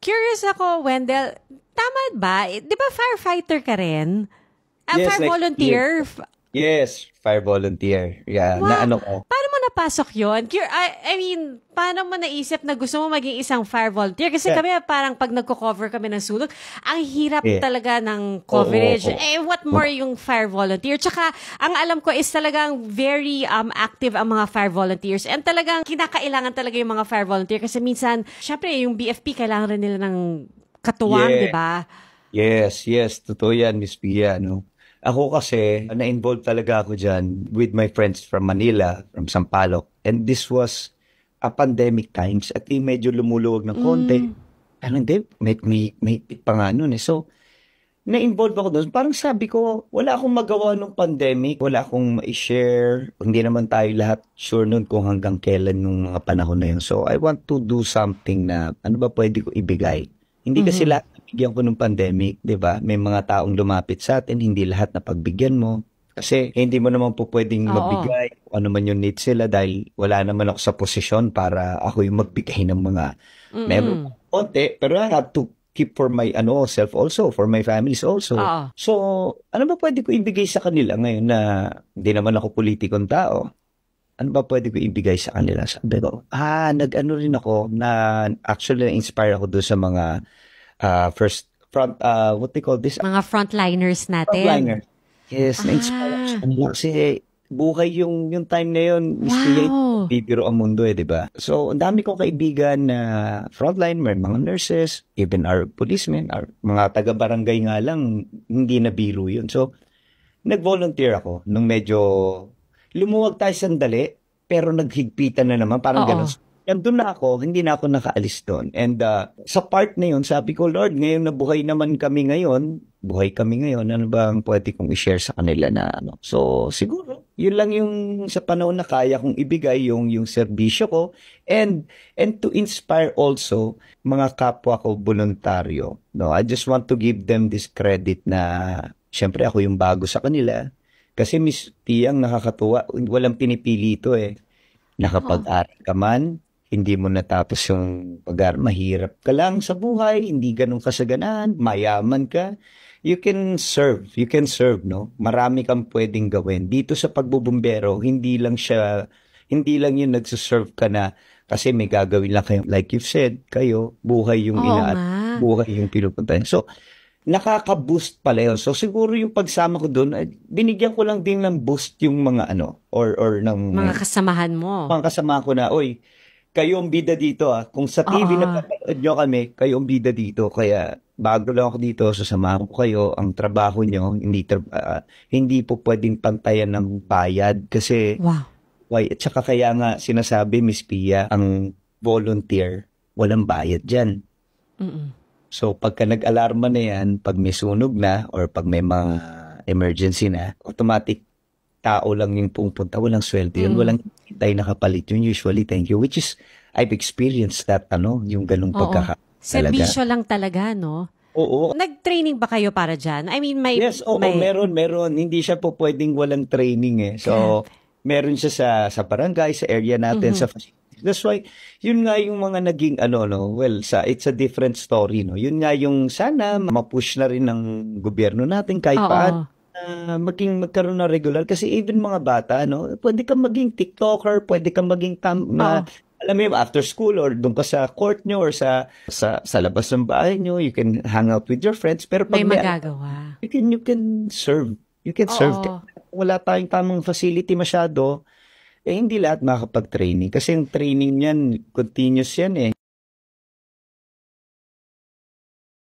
Curious ako, Wendell, tama ba? Di ba firefighter ka rin? Yes, Fire volunteer? yes, fire volunteer. Yeah, Wow. na ano ko. Paano mo napasok yun? I mean, paano mo naisip na gusto mo maging isang fire volunteer? Kasi kami parang pag nagko-cover kami ng sunog, ang hirap talaga ng coverage. What more yung fire volunteer? Tsaka, ang alam ko is talagang very active ang mga fire volunteers. And talagang kinakailangan talaga yung mga fire volunteer. Kasi minsan, syempre, yung BFP, kailangan rin nila ng katuwang, di ba? Yes. Totoo yan, Miss Pia, no? Ako kasi, na-involve talaga ako dyan with my friends from Manila, from Sampaloc. And this was a pandemic times. At medyo lumuluwag ng konti. Ano hindi, may pa nga nun eh. So, na-involve ako doon. Parang sabi ko, wala akong magawa nung pandemic. Wala akong ma-share. Hindi naman tayo lahat sure nun kung hanggang kailan nung mga panahon na yun. So, I want to do something na ano ba pwede ko ibigay. Hindi kasi lahat nabigyan ko ng pandemic, di ba? May mga taong lumapit sa atin, hindi lahat na pagbigyan mo. Kasi hindi mo naman po pwedeng magbigay kung ano man yung needs sila dahil wala naman ako sa posisyon para ako yung magbigay ng mga meron konti. Pero I have to keep for my self also, for my families also. So, ano ba pwede ko ibigay sa kanila ngayon na hindi naman ako politikong tao? Ano ba pwede ko ibigay sa kanila? Sabi ko, nag-ano rin ako na actually na-inspire ako doon sa mga what they call this? Mga frontliners natin. Frontliner. Yes, na-inspire ako sa kanila kasi buhay yung time na yun. Wow. Bibiro ang mundo di ba? So, ang dami kong kaibigan na frontline, may mga nurses, even our policemen, our mga taga-barangay nga lang, hindi na biro yun. So, nag-volunteer ako nung medyo lumuwag tayo sandali, pero naghigpitan na naman, parang gano'n. Nandun na ako, hindi na ako nakaalis doon. And sa part na yun, sabi ko, Lord, ngayon na buhay kami ngayon, ano ba ang pwede kong i-share sa kanila na ano? So, siguro, yun lang yung sa panahon na kaya kong ibigay, yung serbisyo ko, and to inspire also mga kapwa ko voluntaryo. No, I just want to give them this credit na, syempre ako yung bago sa kanila. Kasi Miss Tiang, nakakatuwa, walang pinipili ito eh. Nakapag-aral ka man, hindi mo natapos yung pag-aral, mahirap ka lang sa buhay, hindi ganun kasaganan, mayaman ka, you can serve, no? Marami kang pwedeng gawin. Dito sa pagbubumbero, hindi lang yung nagsuserve ka na kasi may gagawin lang kayo. Like you've said, kayo, buhay yung buhay yung pinupuntahan. So, nakaka-boost pala yun. So, siguro yung pagsama ko doon, binigyan ko lang din ng boost yung mga or ng mga kasamahan mo. Mga kasama ko na, kayo ang bida dito Kung sa TV napapanood nyo kami, kayo ang bida dito. Kaya, bago lang ako dito, sasamahan ko kayo. Ang trabaho nyo, hindi po pwedeng pantayan ng bayad. Kasi, at saka kaya nga sinasabi, Miss Pia, ang volunteer, walang bayad dyan. So, pagka nag-alarma na yan, pag may sunog na, or pag may mga emergency na, automatic tao lang yung pupunta, walang sweldo yun, walang hintay na kapalit yun, usually, thank you, which is, I've experienced that, yung ganung pagkaka. Serbisyo lang talaga, no? Oo. Nag-training ba kayo para dyan? I mean, Yes, meron. Hindi siya po pwedeng walang training So, meron siya sa barangay, sa area natin, sa facility. That's why, yun nga yung mga naging it's a different story, no? Yun nga yung sana ma-push na rin ng gobyerno natin kahit paano magkaroon na regular. Kasi even mga bata, no? Pwede kang maging TikToker, pwede kang maging alam mo after school or doon ka sa court nyo or sa labas ng bahay nyo, you can hang out with your friends. Pero pag may magagawa. You can serve. You can serve. Wala tayong tamang facility masyado. Hindi lahat makakapag-training. Kasi yung training niyan, continuous yan